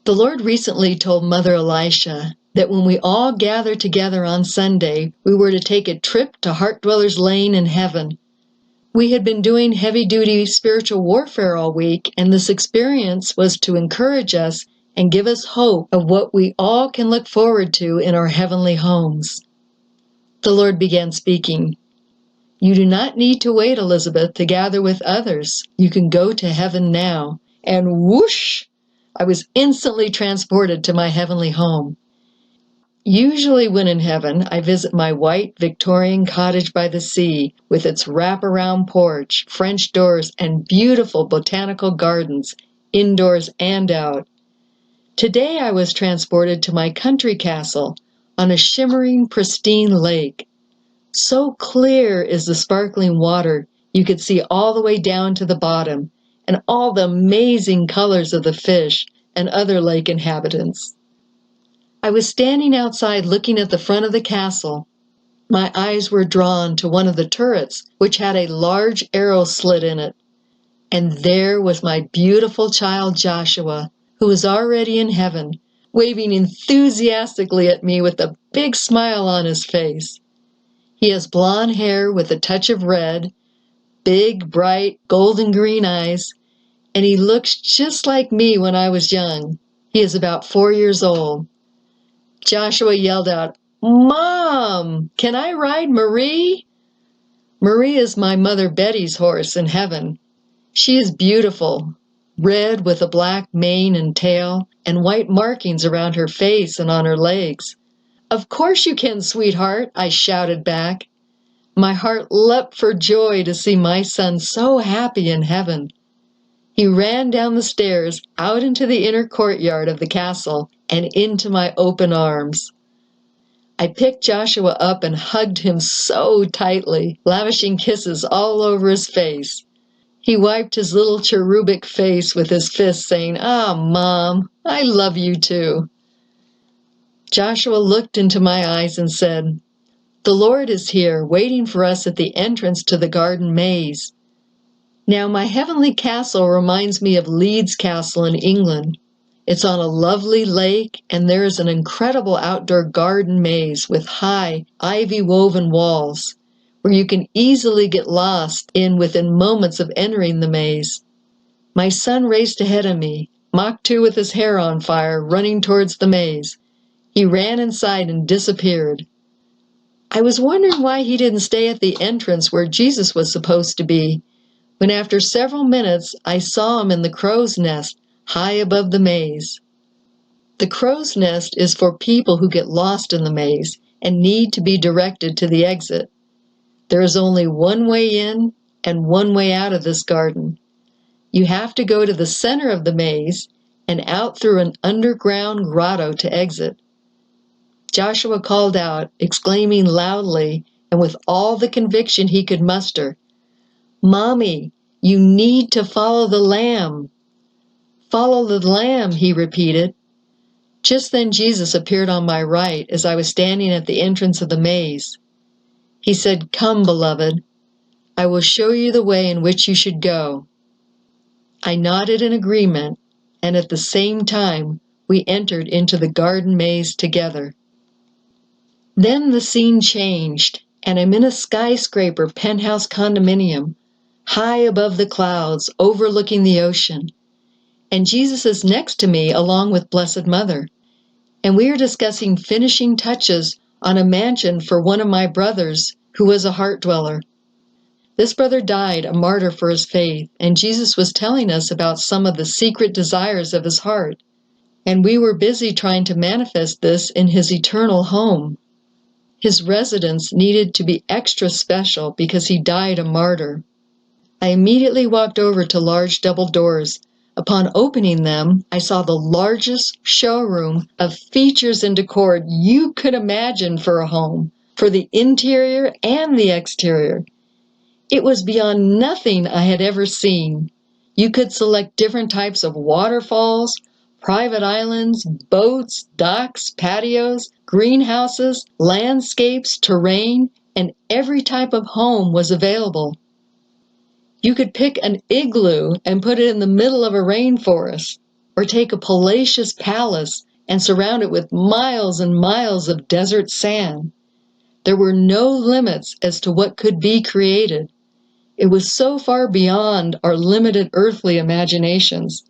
The Lord recently told Mother Elisha that when we all gather together on Sunday, we were to take a trip to Heart Dwellers Lane in heaven. We had been doing heavy-duty spiritual warfare all week, and this experience was to encourage us and give us hope of what we all can look forward to in our heavenly homes. The Lord began speaking. "You do not need to wait, Elizabeth, to gather with others. You can go to heaven now." And whoosh! I was instantly transported to my heavenly home. Usually when in heaven, I visit my white Victorian cottage by the sea with its wraparound porch, French doors, and beautiful botanical gardens, indoors and out. Today I was transported to my country castle on a shimmering, pristine lake. So clear is the sparkling water, you could see all the way down to the bottom, and all the amazing colors of the fish and other lake inhabitants. I was standing outside looking at the front of the castle. My eyes were drawn to one of the turrets, which had a large arrow slit in it. And there was my beautiful child Joshua, who was already in heaven, waving enthusiastically at me with a big smile on his face. He has blonde hair with a touch of red, big, bright, golden green eyes, and he looks just like me when I was young. He is about 4 years old. Joshua yelled out, "Mom, can I ride Marie?" Marie is my mother Betty's horse in heaven. She is beautiful, red with a black mane and tail, and white markings around her face and on her legs. "Of course you can, sweetheart," I shouted back. My heart leapt for joy to see my son so happy in heaven. He ran down the stairs, out into the inner courtyard of the castle, and into my open arms. I picked Joshua up and hugged him so tightly, lavishing kisses all over his face. He wiped his little cherubic face with his fist, saying, "Ah, Mom, I love you too." Joshua looked into my eyes and said, "The Lord is here, waiting for us at the entrance to the garden maze." Now, my heavenly castle reminds me of Leeds Castle in England. It's on a lovely lake, and there is an incredible outdoor garden maze with high, ivy-woven walls, where you can easily get lost in within moments of entering the maze. My son raced ahead of me, Mach 2 with his hair on fire, running towards the maze. He ran inside and disappeared. I was wondering why he didn't stay at the entrance where Jesus was supposed to be, when after several minutes I saw him in the crow's nest, high above the maze. The crow's nest is for people who get lost in the maze and need to be directed to the exit. There is only one way in and one way out of this garden. You have to go to the center of the maze and out through an underground grotto to exit. Joshua called out, exclaiming loudly and with all the conviction he could muster, "Mommy, you need to follow the Lamb." "Follow the Lamb," he repeated. Just then Jesus appeared on my right as I was standing at the entrance of the maze. He said, "Come, beloved, I will show you the way in which you should go." I nodded in agreement, and at the same time we entered into the garden maze together. Then the scene changed, and I'm in a skyscraper penthouse condominium, high above the clouds, overlooking the ocean. And Jesus is next to me along with Blessed Mother. And we are discussing finishing touches on a mansion for one of my brothers who was a heart dweller. This brother died a martyr for his faith, and Jesus was telling us about some of the secret desires of his heart. And we were busy trying to manifest this in his eternal home. His residence needed to be extra special because he died a martyr. I immediately walked over to large double doors. Upon opening them, I saw the largest showroom of features and decor you could imagine for a home, for the interior and the exterior. It was beyond nothing I had ever seen. You could select different types of waterfalls, private islands, boats, docks, patios, greenhouses, landscapes, terrain, and every type of home was available. You could pick an igloo and put it in the middle of a rainforest. Or take a palatial palace and surround it with miles and miles of desert sand. There were no limits as to what could be created. It was so far beyond our limited earthly imaginations.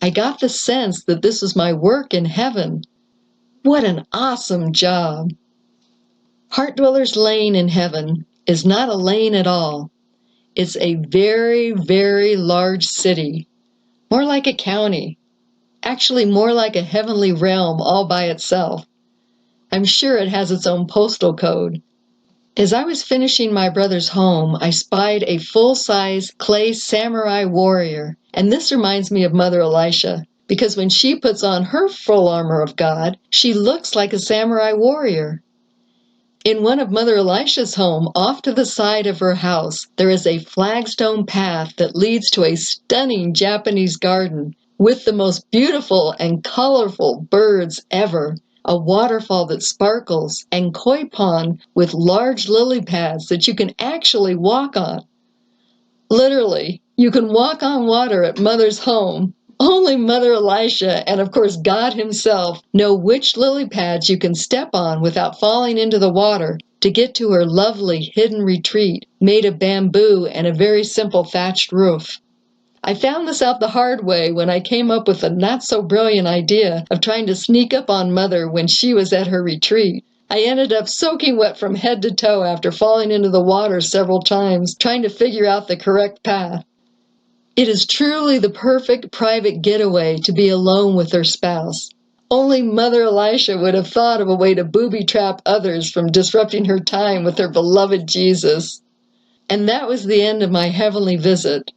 I got the sense that this was my work in heaven. What an awesome job! Heart Dwellers Lane in heaven is not a lane at all. It's a very, very large city, more like a county, actually more like a heavenly realm all by itself. I'm sure it has its own postal code. As I was finishing my brother's home, I spied a full-size clay samurai warrior, and this reminds me of Mother Elisha, because when she puts on her full armor of God, she looks like a samurai warrior. In one of Mother Elisha's home, off to the side of her house, there is a flagstone path that leads to a stunning Japanese garden with the most beautiful and colorful birds ever, a waterfall that sparkles, and koi pond with large lily pads that you can actually walk on. Literally, you can walk on water at Mother's home. Only Mother Elisha and, of course, God himself know which lily pads you can step on without falling into the water to get to her lovely hidden retreat made of bamboo and a very simple thatched roof. I found this out the hard way when I came up with a not-so-brilliant idea of trying to sneak up on Mother when she was at her retreat. I ended up soaking wet from head to toe after falling into the water several times, trying to figure out the correct path. It is truly the perfect private getaway to be alone with her spouse. Only Mother Elisha would have thought of a way to booby-trap others from disrupting her time with her beloved Jesus. And that was the end of my heavenly visit.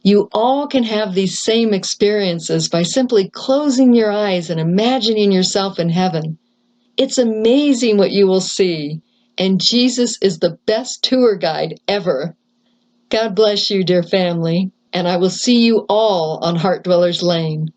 You all can have these same experiences by simply closing your eyes and imagining yourself in heaven. It's amazing what you will see, and Jesus is the best tour guide ever. God bless you, dear family, and I will see you all on Heart Dwellers Lane.